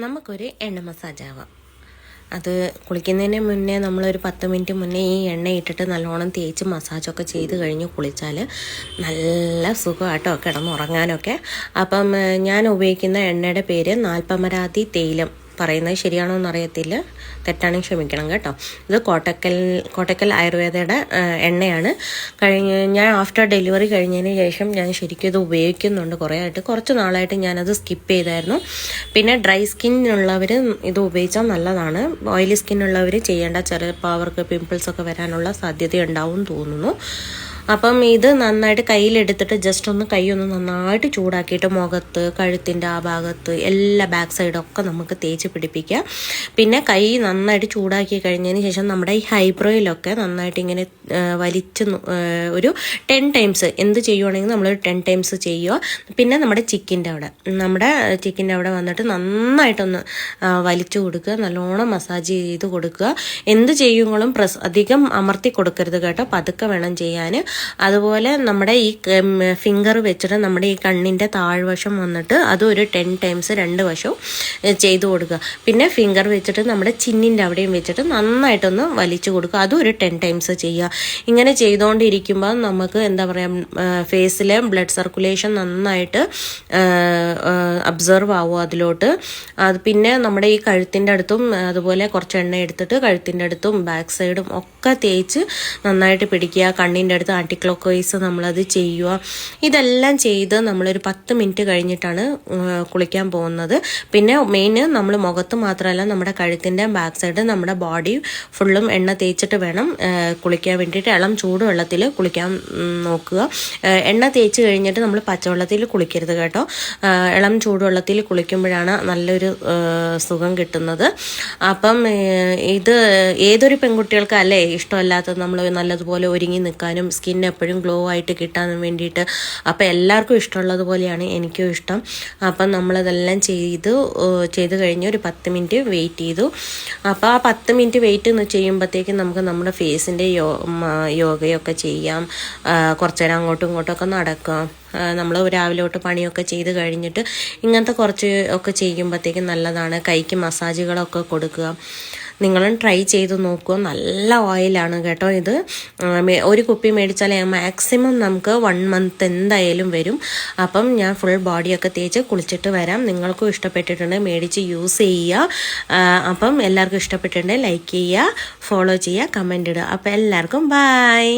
നമുക്കൊരു എണ്ണ മസാജ് ആവാം. അത് കുളിക്കുന്നതിന് മുന്നേ നമ്മളൊരു 10 മിനിറ്റ് മുന്നേ ഈ എണ്ണ ഇട്ടിട്ട് നല്ലോണം തേച്ച് മസാജൊക്കെ ചെയ്ത് കഴിഞ്ഞ് കുളിച്ചാൽ നല്ല സുഖമായിട്ടോ കിടന്നുറങ്ങാനൊക്കെ. അപ്പം ഞാൻ ഉപയോഗിക്കുന്ന എണ്ണയുടെ പേര് നാൽപ്പമരാതി തേയിലം. പറയുന്നത് ശരിയാണോ എന്നറിയത്തില്ല, തെറ്റാണെങ്കിൽ ക്ഷമിക്കണം കേട്ടോ. ഇത് കോട്ടക്കൽ ആയുർവേദയുടെ എണ്ണയാണ്. ഞാൻ ആഫ്റ്റർ ഡെലിവറി കഴിഞ്ഞതിന് ശേഷം ഞാൻ ശരിക്കും ഇത് ഉപയോഗിക്കുന്നുണ്ട്. കുറച്ച് നാളായിട്ട് ഞാനത് സ്കിപ്പ് ചെയ്തായിരുന്നു. പിന്നെ ഡ്രൈ സ്കിന്നുള്ളവർ ഇത് ഉപയോഗിച്ചാൽ നല്ലതാണ്. ഓയിലി സ്കിന്നുള്ളവർ ചെയ്യേണ്ട, ചിലപ്പോൾ അവർക്ക് പിമ്പിൾസൊക്കെ വരാനുള്ള സാധ്യത ഉണ്ടാവും തോന്നുന്നു. അപ്പം ഇത് നന്നായിട്ട് കയ്യിലെടുത്തിട്ട് ജസ്റ്റ് ഒന്ന് കൈ ഒന്ന് നന്നായിട്ട് ചൂടാക്കിയിട്ട് മുഖത്ത്, കഴുത്തിൻ്റെ ആ ഭാഗത്ത്, എല്ലാ ബാക്ക് സൈഡൊക്കെ നമുക്ക് തേച്ച് പിടിപ്പിക്കാം. പിന്നെ കൈ നന്നായിട്ട് ചൂടാക്കി കഴിഞ്ഞതിന് ശേഷം നമ്മുടെ ഈ ഹൈബ്രോയിലൊക്കെ നന്നായിട്ട് ഇങ്ങനെ വലിച്ച് ഒരു 10 ടൈംസ് എന്ത് ചെയ്യുവാണെങ്കിൽ നമ്മൾ 10 ടൈംസ് ചെയ്യുക. പിന്നെ നമ്മുടെ ചിക്കിൻ്റെ അവിടെ വന്നിട്ട് നന്നായിട്ടൊന്ന് വലിച്ചു കൊടുക്കുക, നല്ലോണം മസാജ് ചെയ്ത് കൊടുക്കുക. എന്ത് ചെയ്യുമ്പോഴും അധികം അമർത്തി കൊടുക്കരുത് കേട്ടോ, പതുക്കെ വേണം ചെയ്യാൻ. അതുപോലെ നമ്മുടെ ഈ ഫിംഗർ വെച്ചിട്ട് നമ്മുടെ ഈ കണ്ണിൻ്റെ താഴ്വശം വന്നിട്ട് അതും ഒരു 10 ടൈംസ് 2 വശവും ചെയ്തു കൊടുക്കുക. പിന്നെ ഫിംഗർ വെച്ചിട്ട് നമ്മുടെ ചിന്നിൻ്റെ അവിടെയും വെച്ചിട്ട് നന്നായിട്ടൊന്ന് വലിച്ചു കൊടുക്കുക, അതും ഒരു 10 ടൈംസ് ചെയ്യുക. ഇങ്ങനെ ചെയ്തുകൊണ്ടിരിക്കുമ്പോൾ നമുക്ക് എന്താ പറയുക, ഫേസിലെ ബ്ലഡ് സർക്കുലേഷൻ നന്നായിട്ട് അബ്സർവ് ആവും അതിലോട്ട്. അത് പിന്നെ നമ്മുടെ ഈ കഴുത്തിൻ്റെ അടുത്തും അതുപോലെ കുറച്ച് എണ്ണ എടുത്തിട്ട് കഴുത്തിൻ്റെ അടുത്തും ബാക്ക് സൈഡും ഒക്കെ തേച്ച് നന്നായിട്ട് പിടിക്കുക. കണ്ണിൻ്റെ അടുത്ത് ആൻറ്റി ക്ലോക്ക് വൈസ് നമ്മളത് ചെയ്യുക. ഇതെല്ലാം ചെയ്ത് നമ്മളൊരു 10 മിനിറ്റ് കഴിഞ്ഞിട്ടാണ് കുളിക്കാൻ പോകുന്നത്. പിന്നെ മെയിൻ നമ്മൾ മുഖത്ത് മാത്രമല്ല നമ്മുടെ കഴുത്തിൻ്റെ ബാക്ക് സൈഡ്, നമ്മുടെ ബോഡി ഫുള്ളും എണ്ണ തേച്ചിട്ട് വേണം കുളിക്കാൻ വേണ്ടിയിട്ട്. ഇളം ചൂടുവെള്ളത്തിൽ കുളിക്കാൻ നോക്കുക. എണ്ണ തേച്ച് കഴിഞ്ഞിട്ട് നമ്മൾ പച്ചവെള്ളത്തിൽ കുളിക്കരുത് കേട്ടോ. ഇളം ചൂടുവെള്ളത്തിൽ കുളിക്കുമ്പോഴാണ് നല്ലൊരു സുഖം കിട്ടുന്നത്. അപ്പം ഇത് ഏതൊരു പെൺകുട്ടികൾക്കല്ലേ ഇഷ്ടമല്ലാത്തത്, നമ്മൾ നല്ലതുപോലെ ഒരുങ്ങി നിൽക്കാനും സ്കിൻ എപ്പോഴും ഗ്ലോ ആയിട്ട് കിട്ടാൻ വേണ്ടിയിട്ട്. അപ്പം എല്ലാവർക്കും ഇഷ്ടമുള്ളതുപോലെയാണ് എനിക്കും ഇഷ്ടം. അപ്പം നമ്മളതെല്ലാം ചെയ്ത് കഴിഞ്ഞ് ഒരു 10 മിനിറ്റ് വെയിറ്റ് ചെയ്തു. അപ്പോൾ ആ 10 മിനിറ്റ് വെയിറ്റ് ചെയ്യുമ്പോഴത്തേക്കും നമുക്ക് നമ്മുടെ ഫേസിൻ്റെ യോഗയൊക്കെ ചെയ്യാം. കുറച്ച് നേരം അങ്ങോട്ടും ഇങ്ങോട്ടും നടക്കാം. നമ്മൾ രാവിലെ തൊട്ട് പണിയൊക്കെ ചെയ്ത് കഴിഞ്ഞിട്ട് ഇങ്ങനത്തെ കുറച്ച് ഒക്കെ ചെയ്യുമ്പോഴത്തേക്കും നല്ലതാണ്. കൈക്ക് മസാജുകളൊക്കെ കൊടുക്കുക. നിങ്ങളും ട്രൈ ചെയ്ത് നോക്കുക. നല്ല ഓയിലാണ് കേട്ടോ ഇത്. ഒരു കുപ്പി മേടിച്ചാൽ മാക്സിമം നമുക്ക് 1 മന്ത് എന്തായാലും വരും. അപ്പം ഞാൻ ഫുൾ ബോഡിയൊക്കെ തേച്ച് കുളിച്ചിട്ട് വരാം. നിങ്ങൾക്കും ഇഷ്ടപ്പെട്ടിട്ടുണ്ടെങ്കിൽ മേടിച്ച് യൂസ് ചെയ്യുക. അപ്പം എല്ലാവർക്കും ഇഷ്ടപ്പെട്ടിട്ടുണ്ടെങ്കിൽ ലൈക്ക് ചെയ്യുക, ഫോളോ ചെയ്യുക, കമൻ്റ് ഇടുക. അപ്പം എല്ലാവർക്കും ബൈ.